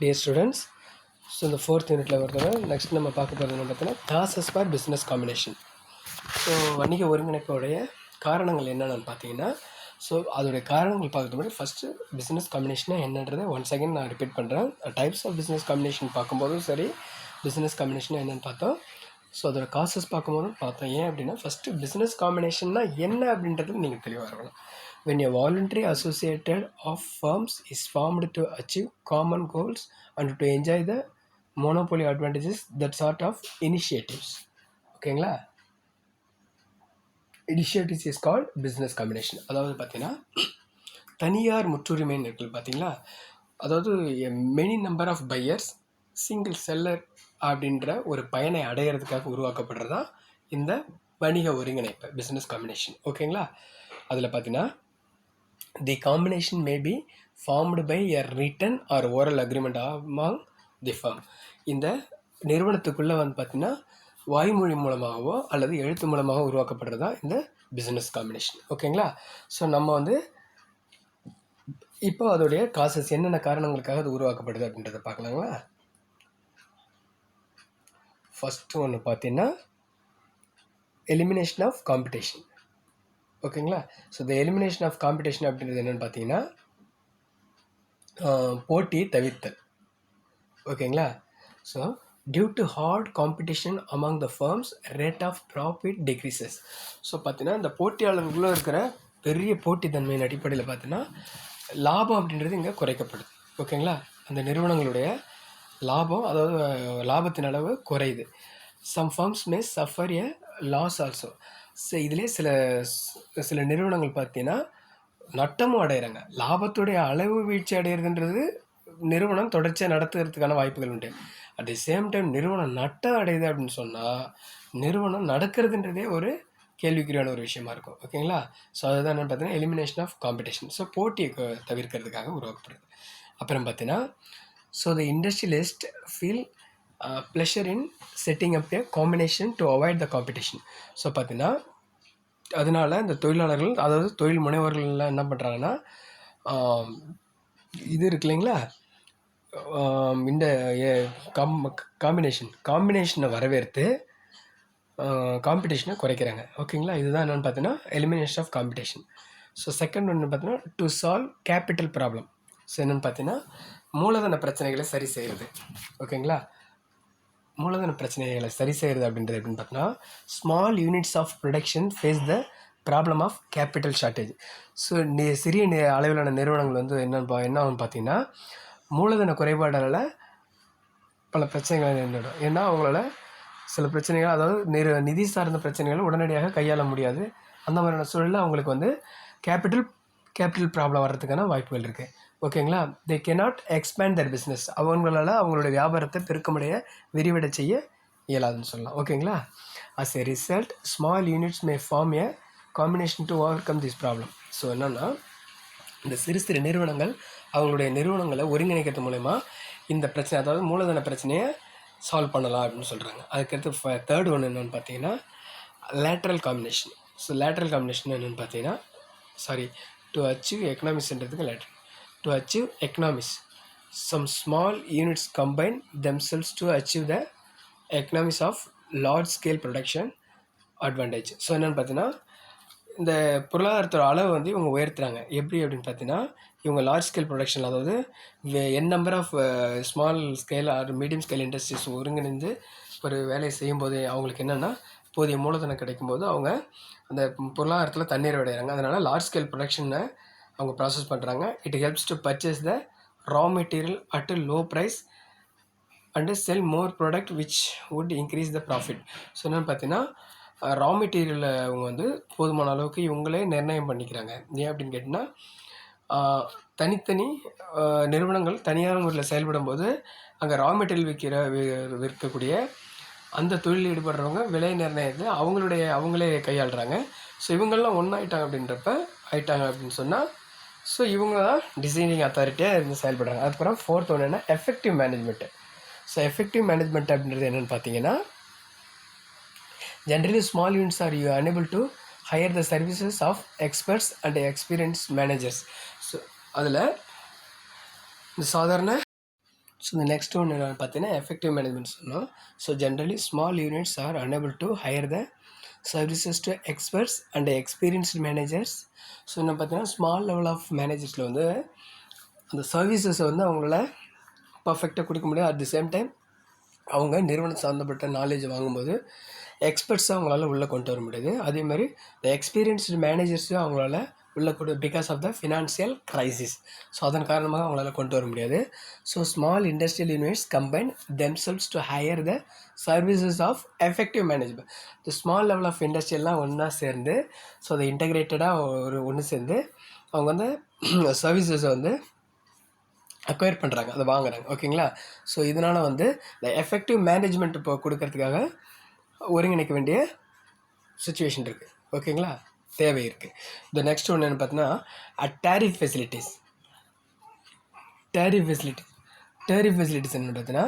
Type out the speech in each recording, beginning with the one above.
Dear students, so இந்த fourth யூனிட்டில் வருது. நெக்ஸ்ட் நம்ம பார்க்க போகிறது என்ன பார்த்தீங்கன்னா causes for business combination. So வணிக ஒருங்கிணைப்போடைய காரணங்கள் என்னென்னு பார்த்தீங்கன்னா, ஸோ அதோடைய காரணங்கள் பார்க்கறது முன்னாடி ஃபஸ்ட்டு பிஸ்னஸ் காம்பினேஷனாக என்னன்றதை ஒன்ஸ் அகேன் நான் ரிப்பீட் பண்ணுறேன். டைப்ஸ் ஆஃப் பிஸ்னஸ் காம்பினேஷன் பார்க்கும்போதும் சரி, பிஸ்னஸ் காம்பினேஷனாக என்னென்னு பார்த்தோம். ஸோ அதோட காசஸ் பார்க்கும்போதும் பார்த்தோம். ஏன் அப்படின்னா ஃபஸ்ட்டு பிஸ்னஸ் காம்பினேஷன்னா என்ன அப்படின்றது நீங்கள் தெளிவாக இருக்கணும். When a voluntary associated of firms is formed to achieve common goals and to enjoy the monopoly advantages, that sort of initiatives. ஓகேங்களா? Initiatives is called business combination. அதாவது பார்த்தீங்கன்னா தனியார் முற்றுரிமைன்னு இருக்குது பார்த்தீங்களா, அதாவது many number of buyers single seller அப்படின்ற ஒரு பயனை அடையிறதுக்காக உருவாக்கப்படுறதா இந்த வணிக ஒருங்கிணைப்பு பிஸ்னஸ் காம்பினேஷன். ஓகேங்களா? அதில் பார்த்தீங்கன்னா the combination may be formed by a written or oral agreement among the firm. இந்த நிறுவனத்துக்குள்ளே வந்து பார்த்திங்கன்னா வாய்மொழி மூலமாகவோ அல்லது எழுத்து மூலமாக உருவாக்கப்படுறது தான் இந்த பிஸ்னஸ் காம்பினேஷன். ஓகேங்களா? ஸோ நம்ம வந்து இப்போ அதோடைய காசஸ் என்னென்ன காரணங்களுக்காக அது உருவாக்கப்படுது அப்படின்றத பார்க்கலாங்களா. ஃபஸ்ட்டு ஒன்று பார்த்தீங்கன்னா எலிமினேஷன் ஆஃப் காம்படிஷன். ஓகேங்களா? So the elimination of competition அப்படின்றது என்னென்னு பார்த்தீங்கன்னா போட்டியை தவிர்த்தல். ஓகேங்களா? So due to hard competition among the firms rate of profit decreases. So பார்த்தீங்கன்னா இந்த போட்டியாளர்களுக்குள்ளே இருக்கிற பெரிய போட்டித்தன்மையின் அடிப்படையில் பார்த்தீங்கன்னா லாபம் அப்படின்றது இங்கே குறைக்கப்படுது. ஓகேங்களா? அந்த நிறுவனங்களுடைய லாபம், அதாவது லாபத்தின் அளவு குறையுது. Some firms may suffer a loss also. So இதிலே சில நிறுவனங்கள் பார்த்தீங்கன்னா நட்டமும் அடைகிறாங்க. லாபத்துடைய அளவு வீழ்ச்சி அடைகிறதுன்றது நிறுவனம் தொடர்ச்சியாக நடத்துறதுக்கான வாய்ப்புகள் உண்டு. அட் தி சேம் டைம் நிறுவனம் நட்டம் அடையுது அப்படின்னு சொன்னால் நிறுவனம் நடக்கிறதுன்றதே ஒரு கேள்விக்குறியான ஒரு விஷயமா இருக்கும். ஓகேங்களா? ஸோ அதுதான் என்னென்னு பார்த்தீங்கன்னா எலிமினேஷன் ஆஃப் காம்படிஷன். ஸோ போட்டியை தவிர்க்கிறதுக்காக உருவாக்கப்படுது. அப்புறம் பார்த்தீங்கன்னா so the industrialist feel pleasure in setting up A combination to avoid the competition. So பார்த்தீங்கன்னா அதனால் இந்த தொழிலாளர்கள், அதாவது தொழில் முனைவர்கள்லாம் என்ன பண்ணுறாங்கன்னா இது இருக்கு இல்லைங்களா, இந்த காம்பினேஷனை வரவேற்று காம்படிஷனை குறைக்கிறாங்க. ஓகேங்களா? இதுதான் என்னென்னு பார்த்தீங்கன்னா elimination of competition. So second ஒன்று பார்த்தீங்கன்னா to solve capital problem. So என்னென்னு பார்த்தீங்கன்னா மூலதன பிரச்சனைகளை சரி செய்கிறது. ஓகேங்களா? மூலதன பிரச்சனைகளை சரி செய்கிறது அப்படின்றது எப்படின்னு பார்த்தோன்னா small units of production face the problem of capital shortage. So சிறிய அளவிலான நிறுவனங்கள் வந்து என்ன ஆகும் பார்த்தீங்கன்னா மூலதன குறைபாடால் பல பிரச்சனைகள் நேரிடும். ஏன்னா அவங்களால சில பிரச்சனைகள், அதாவது நிதி சார்ந்த பிரச்சனைகளை உடனடியாக கையாள முடியாது. அந்த மாதிரியான சூழலில் அவங்களுக்கு வந்து கேபிட்டல் ப்ராப்ளம் வர்றதுக்கான வாய்ப்புகள் இருக்குது. ஓகேங்களா? They cannot expand their business. அவங்களால அவங்களுடைய வியாபாரத்தை பெருக்கமுடைய விரிவடை செய்ய இயலாதுன்னு சொல்லலாம். ஓகேங்களா? As a result small units may form a combination to overcome this problem. So என்னென்னா இந்த சிறு நிறுவனங்கள் அவங்களுடைய நிறுவனங்களை ஒருங்கிணைக்கிறது மூலமா இந்த பிரச்சனை, அதாவது மூலதன பிரச்சனையை சால்வ் பண்ணலாம் அப்படின்னு சொல்கிறாங்க. அதுக்கடுத்து தேர்ட் ஒன்று என்னென்னு பார்த்தீங்கன்னா lateral combination. So lateral combination என்னென்னு பார்த்தீங்கன்னா டு அச்சீவ் எக்கனாமிக்ஸ்ன்றதுக்கு lateral. To achieve economies, some small units combine themselves to achieve the economies of large scale production advantage. So என்னென்னு பார்த்தீங்கன்னா இந்த பொருளாதாரத்தோட அளவு வந்து இவங்க உயர்த்துறாங்க. எப்படி அப்படின்னு பார்த்தீங்கன்னா இவங்க லார்ஜ் ஸ்கேல் ப்ரொடக்ஷன், அதாவது number of small scale or medium scale industries ஒருங்கிணைந்து ஒரு வேலையை செய்யும்போது அவங்களுக்கு என்னென்னா போதிய மூலதனம் கிடைக்கும்போது அவங்க அந்த பொருளாதாரத்தில் தண்ணீர் அடைகிறாங்க. அதனால் லார்ஜ் ஸ்கேல் ப்ரொடக்ஷனை அவங்க ப்ராசஸ் பண்ணுறாங்க. It helps to purchase the raw material at low price and sell more product which would increase the profit. So என்னென்னு பார்த்தீங்கன்னா ரா மெட்டீரியலை அவங்க வந்து போதுமான அளவுக்கு இவங்களே நிர்ணயம் பண்ணிக்கிறாங்க. ஏன் அப்படின்னு கேட்டிங்கன்னா தனித்தனி நிறுவனங்கள் தனியார் முறையில் செயல்படும் போது அங்கே ரா மெட்டீரியல் விற்கக்கூடிய அந்த தொழில் ஈடுபடுறவங்க விலை நிர்ணயத்தை அவங்களே கையாளுறாங்க. ஸோ இவங்கெல்லாம் ஆயிட்டாங்க அப்படின்னு சொன்னால் ஸோ இவங்க தான் டிசைனிங் அத்தாரிட்டியாக இருந்து செயல்படுறாங்க. அதுக்கப்புறம் ஃபோர்த் ஒன்று என்ன effective management. So effective management அப்படின்றது என்னென்னு பார்த்தீங்கன்னா generally small units are unable to hire the services of experts and experience managers. So அதில் இந்த சாதாரண ஸோ இந்த நெக்ஸ்ட் ஒன்று பார்த்தீங்கன்னா எஃபெக்டிவ் மேனேஜ்மெண்ட் சொன்னோம். So generally small units are unable to hire the services to experts and experienced managers. So என்ன பார்த்தீங்கன்னா small level of மேனேஜர்ஸில் வந்து அந்த சர்வீசஸை வந்து அவங்களால பர்ஃபெக்டாக கொடுக்க முடியாது. அட் தி சேம் டைம் அவங்க நிறுவனம் சார்ந்தப்பட்ட நாலேஜ் வாங்கும்போது எக்ஸ்பர்ட்ஸை அவங்களால உள்ளே கொண்டு வர முடியுது. அதே மாதிரி இந்த எக்ஸ்பீரியன்ஸ்டு மேனேஜர்ஸையும் அவங்களால உள்ளே கொண்டு because of the financial crisis. So அதன் காரணமாக அவங்களால கொண்டு வர முடியாது. So small industrial units combine themselves to hire the services of effective management. இந்த ஸ்மால் லெவல் ஆஃப் இண்டஸ்ட்ரியெல்லாம் ஒன்றா சேர்ந்து ஸோ அதை இன்டகிரேட்டடாக ஒன்று சேர்ந்து அவங்க வந்து சர்வீசஸை வந்து அக்வயர் பண்ணுறாங்க, அதை வாங்குறாங்க. ஓகேங்களா? ஸோ இதனால் வந்து இந்த எஃபெக்டிவ் மேனேஜ்மெண்ட் இப்போ கொடுக்கறதுக்காக ஒருங்கிணைக்க வேண்டிய சுச்சுவேஷன் இருக்குது. ஓகேங்களா? தேவை இருக்குது. இந்த நெக்ஸ்ட் ஒன்று என்ன பார்த்தீங்கன்னா டேரிஃப் ஃபெசிலிட்டிஸ். டேரிஃப் ஃபெசிலிட்டிஸ் என்ன பார்த்தீங்கன்னா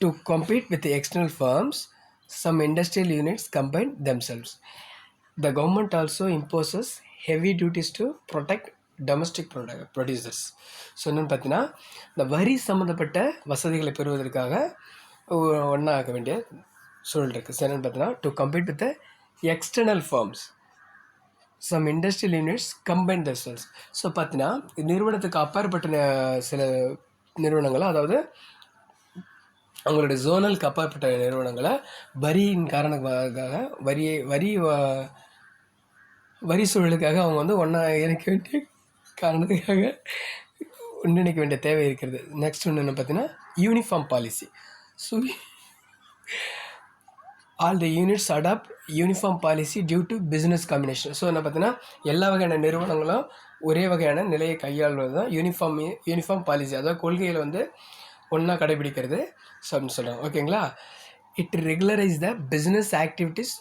to compete with the external firms, some industrial units combine themselves. The government also imposes heavy duties to protect domestic producers. So என்னென்னு பார்த்தீங்கன்னா இந்த வரி சம்மந்தப்பட்ட வசதிகளை பெறுவதற்காக ஒன்றா ஆக வேண்டிய சூழல் இருக்குது. ஸோ என்னென்னு பார்த்தீங்கன்னா to compete with the external firms, some industrial units combine themselves. So பார்த்தீங்கன்னா நிறுவனத்துக்கு அப்பாற்பட்ட சில நிறுவனங்களை, அதாவது அவங்களுடைய ஜோனலுக்கு அப்பாற்பட்ட நிறுவனங்களை வரியின் காரணமாக வரி சூழலுக்காக அவங்க வந்து ஒன்றா இணைக்க வேண்டிய காரணத்துக்காக ஒன்றிணைக்க வேண்டிய தேவை இருக்கிறது. நெக்ஸ்ட் ஒன்று என்ன பார்த்தீங்கன்னா uniform policy. So all the units adopt uniform policy due to business combination. So என்ன பார்த்தீங்கன்னா எல்லா வகையான நிறுவனங்களும் ஒரே வகையான நிலையை கையாள்வது தான் யூனிஃபார்ம் பாலிசி, அதாவது கொள்கையில் வந்து ஒன்றா கடைபிடிக்கிறது அப்படின்னு சொல்கிறாங்க. ஓகேங்களா? It regularise the business activities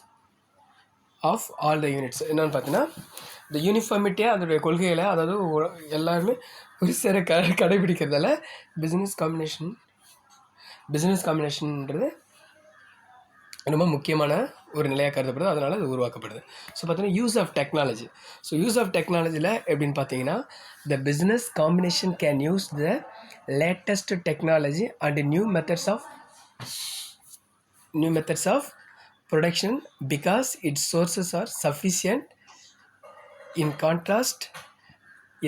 of all the units. என்னென்னு பார்த்தீங்கன்னா இந்த யூனிஃபார்மிட்டியாக அதோடைய கொள்கைகளை, அதாவது எல்லாருமே ஒரு சேர கடைபிடிக்கிறதால பிஸ்னஸ் காம்பினேஷன்ன்றது ரொம்ப முக்கியமான ஒரு நிலையாக கருதப்படுது. அதனால் அது உருவாக்கப்படுது. ஸோ பார்த்தீங்கன்னா use of technology. So use of டெக்னாலஜியில் எப்படின்னு பார்த்தீங்கன்னா the business combination can use the latest technology and new methods of production because its sources are sufficient. In contrast,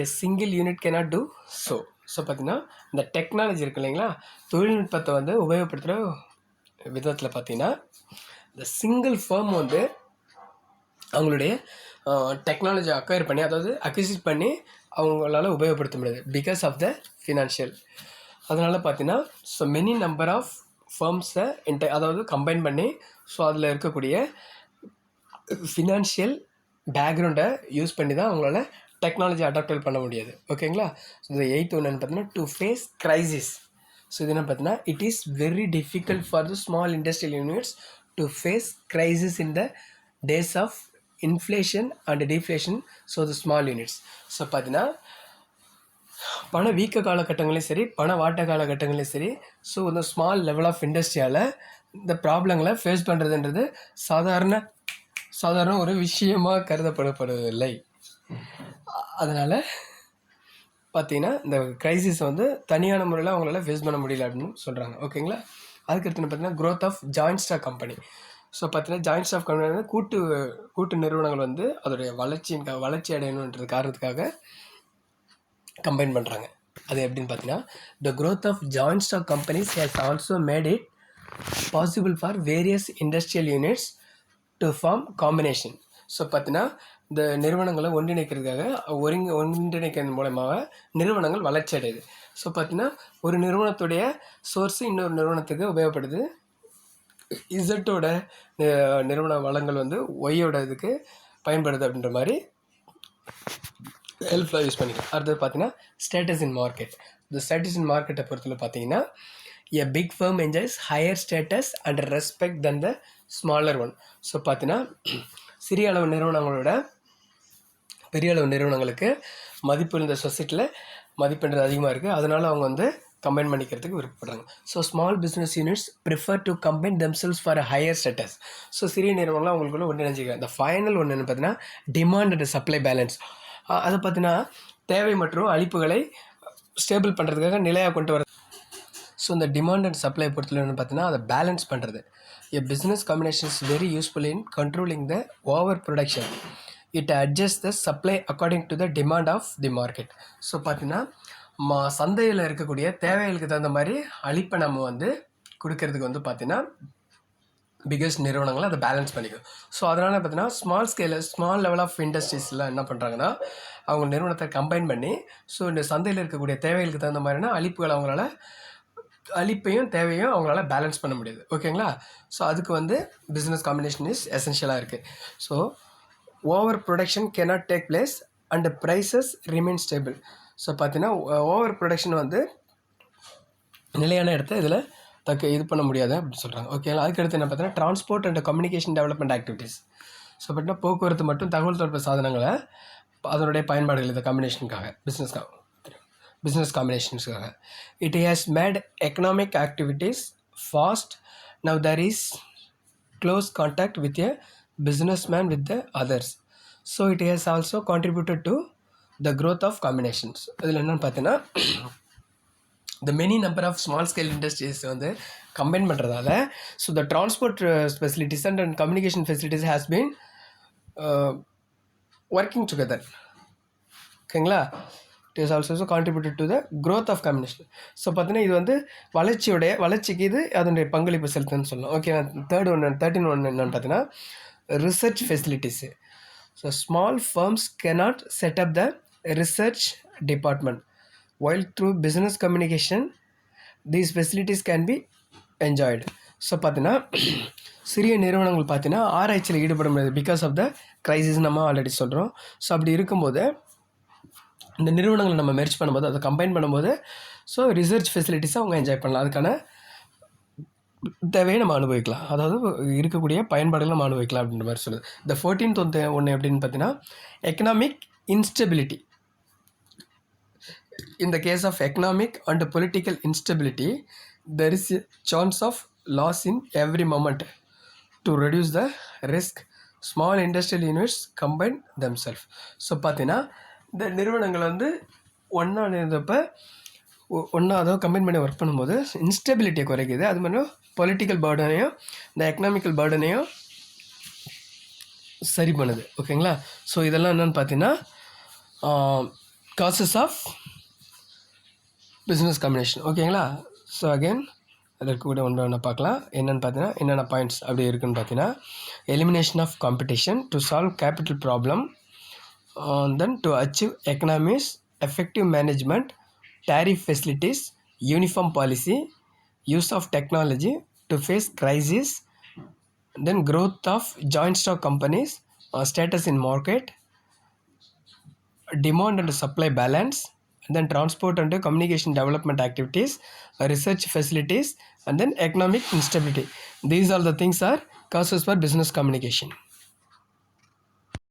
a single unit cannot do so. So பார்த்தீங்கன்னா இந்த technology இருக்கு இல்லைங்களா, தொழில்நுட்பத்தை வந்து உபயோகப்படுத்துகிற விதத்தில் பார்த்தீங்கன்னா இந்த சிங்கிள் ஃபர்ம் வந்து அவங்களுடைய டெக்னாலஜி அக்வயர் பண்ணி, அதாவது அக்விசிட் பண்ணி அவங்களால உபயோகப்படுத்த முடியாது பிகாஸ் ஆஃப் த ஃபினான்ஷியல். அதனால் பார்த்தீங்கன்னா ஸோ மெனி நம்பர் ஆஃப் ஃபர்ம்ஸை அதாவது கம்பைன் பண்ணி ஸோ அதில் இருக்கக்கூடிய ஃபினான்ஷியல் பேக்ரவுண்டை யூஸ் பண்ணி தான் அவங்களால டெக்னாலஜி அடாப்ட் பண்ண முடியாது. ஓகேங்களா? ஸோ இந்த 8th ஒன்று பார்த்தீங்கன்னா டு ஃபேஸ் க்ரைசிஸ். ஸோ இது என்ன பார்த்தீங்கன்னா it is very difficult for the small industrial units to face crisis in the days of inflation and deflation. So the small units. So பார்த்தீங்கன்னா பண வீக்க காலகட்டங்களையும் சரி, பண வாட்ட காலகட்டங்களையும் சரி, ஸோ இந்த ஸ்மால் லெவல் ஆஃப் இண்டஸ்ட்ரியால் இந்த ப்ராப்ளங்களை ஃபேஸ் பண்ணுறதுன்றது சாதாரண ஒரு விஷயமாக கருதப்படப்படுவதில்லை. அதனால் பார்த்திங்கன்னா இந்த க்ரைசிஸை வந்து தனியான முறையில் அவங்களால ஃபேஸ் பண்ண முடியல அப்படின்னு சொல்கிறாங்க. ஓகேங்களா? அதுக்கடுத்து பார்த்திங்கன்னா growth of joint stock company. So பார்த்தீங்கன்னா ஜாயிண்ட் ஸ்டாக் கம்பெனி வந்து கூட்டு நிறுவனங்கள் வந்து அதோடைய வளர்ச்சி அடையணுன்றது காரணத்துக்காக கம்பைன் பண்ணுறாங்க. அது எப்படின்னு பார்த்தீங்கன்னா the growth of joint stock companies has also made it possible for various industrial units to form combination. So பார்த்தீங்கன்னா இந்த நிறுவனங்களை ஒன்றிணைக்கிறதுக்காக ஒன்றிணைக்கிறது மூலமாக நிறுவனங்கள் வளர்ச்சி அடையுது. ஸோ பார்த்தீங்கன்னா ஒரு நிறுவனத்துடைய சோர்ஸு இன்னொரு நிறுவனத்துக்கு உபயோகப்படுது. இசட்டோட நிறுவன வளங்கள் வந்து ஒய்யோட இதுக்கு பயன்படுது அப்படின்ற மாதிரி ஹெல்ப்ஃபுல்லாக யூஸ் பண்ணிக்கலாம். அடுத்தது பார்த்தீங்கன்னா ஸ்டேட்டஸ் இன் மார்க்கெட். இந்த ஸ்டேட்டஸ் இன் மார்க்கெட்டை பொறுத்தவரை பார்த்தீங்கன்னா a big firm enjoys higher status and respect than the smaller one. So பார்த்தீங்கன்னா சிறிய அளவு நிறுவனங்களோட பெரிய அளவு நிறுவனங்களுக்கு மதிப்பு இந்த சொசைட்டியில் மதிப்புன்றது அதிகமாக இருக்குது. அதனால் அவங்க வந்து கம்பைன் பண்ணிக்கிறதுக்கு விருப்பப்படுறாங்க. So small business units prefer to combine themselves for a higher status. So சிறிய நிறுவனங்கள்லாம் அவங்களுக்குள்ள ஒன்றிணைஞ்சிக்கிறாங்க. இந்த ஃபைனல் ஒன்று என்ன பார்த்தீங்கன்னா டிமாண்ட் அண்ட் சப்ளை பேலன்ஸ். அதை பார்த்தீங்கன்னா தேவை மற்றும் அளிப்புகளை ஸ்டேபிள் பண்ணுறதுக்காக நிலையாக கொண்டு வர ஸோ இந்த டிமாண்ட் அண்ட் சப்ளை பொறுத்தவரைக்கும் பார்த்தீங்கன்னா அதை பேலன்ஸ் பண்ணுறது. A business combination is very useful in controlling the overproduction. It adjusts the supply according to the demand of the market. So பார்த்தீங்கன்னா சந்தையில் இருக்கக்கூடிய தேவைகளுக்கு தகுந்த மாதிரி அளிப்பை நம்ம வந்து கொடுக்கறதுக்கு வந்து பார்த்தீங்கன்னா பிகஸ்ட் நிறுவனங்களை அதை பேலன்ஸ் பண்ணிக்கும். ஸோ அதனால் பார்த்தீங்கன்னா ஸ்மால் லெவல் ஆஃப் இண்டஸ்ட்ரீஸ்லாம் என்ன பண்ணுறாங்கன்னா அவங்க நிறுவனத்தை கம்பைன் பண்ணி ஸோ இந்த சந்தையில் இருக்கக்கூடிய தேவைகளுக்கு தகுந்த மாதிரினா அளிப்புகளை அளிப்பையும் தேவையும் அவங்களால பேலன்ஸ் பண்ண முடியுது. ஓகேங்களா? ஸோ அதுக்கு வந்து பிஸ்னஸ் காம்பினேஷன் இஸ் எசென்ஷியலாக இருக்குது. So over production cannot take place and prices remain stable. So பார்த்தீங்கன்னா ஓவர் ப்ரொடக்ஷன் வந்து நிலையான இடத்த இதில் இது பண்ண முடியாது அப்படின்னு சொல்கிறாங்க. ஓகேங்களா? அதுக்கடுத்து என்ன பார்த்தீங்கன்னா transport and communication development activities. So பார்த்தீங்கன்னா போக்குவரத்து மற்றும் தகவல் தொடர்பு சாதனங்களை அதனுடைய பயன்பாடுகள் இந்த காம்பினேஷனுக்காக பிஸ்னஸ் காம்பினேஷன்ஸுக்காக. It has made economic activities fast. Now there is close contact with a business man with the others. So it has also contributed to the growth of combinations. இதில் என்னென்னு பார்த்தீங்கன்னா the many number of small scale industries வந்து combine பண்ணுறதால so the transport facilities and communication facilities has been working together. ஓகேங்களா? it has also contributed to the growth of combination. So பார்த்தீங்கன்னா இது வந்து வளர்ச்சிக்கு இது அதனுடைய பங்களிப்பு செலுத்துன்னு சொல்லலாம். ஓகே, 13 ஒன்று என்னென்னு பார்த்தீங்கன்னா research facilities. So small firms cannot set up the research department. While through business communication, these facilities can be enjoyed. So பார்த்தீங்கன்னா சிறிய நிறுவனங்கள் பார்த்தீங்கன்னா ஆராய்ச்சியில் ஈடுபட முடியாது பிகாஸ் ஆஃப் த க்ரைசிஸ் நம்ம ஆல்ரெடி சொல்கிறோம். ஸோ அப்படி இருக்கும்போது இந்த நிறுவனங்களை நம்ம மெர்ஜ் பண்ணும்போது அதை கம்பைன் பண்ணும்போது ஸோ ரிசர்ச் ஃபெசிலிட்டிஸை அவங்க என்ஜாய் பண்ணலாம். அதுக்கான தேவையை நம்ம அனுபவிக்கலாம், அதாவது இருக்கக்கூடிய பயன்பாடுகளை நம்ம அனுபவிக்கலாம் அப்படின்ற மாதிரி சொல்லுது. இந்த 14th ஒன்று எப்படின்னு பார்த்தீங்கன்னா economic instability. In the case of economic and political instability, there is a chance of loss in every moment. To reduce the risk, small industrial units combine themselves. So பார்த்தீங்கன்னா இந்த நிறுவனங்கள் வந்து ஒன்றா இருந்தப்போ அதாவது கம்பைன் பண்ணி ஒர்க் பண்ணும்போது இன்ஸ்டெபிலிட்டியை குறைக்குது. அது மாதிரி பொலிட்டிக்கல் பேர்டனையும் இந்த எக்கனாமிக்கல் பேர்டனையும் சரி பண்ணுது. ஓகேங்களா? ஸோ இதெல்லாம் என்னென்னு பார்த்தீங்கன்னா காசஸ் ஆஃப் பிஸ்னஸ் காம்பினேஷன். ஓகேங்களா? ஸோ அகெயின் அதற்கு கூட ஒன்று பார்க்கலாம். என்னென்னு பார்த்தீங்கன்னா என்னென்ன பாயிண்ட்ஸ் அப்படி இருக்குதுன்னு பார்த்தீங்கன்னா elimination of competition to solve capital problem, then to achieve economies, effective management, tariff facilities, uniform policy, use of technology to face crisis, then growth of joint stock companies, status in market, demand and supply balance, and then transport and communication development activities, research facilities, and then economic instability. These all the things are causes for business communication.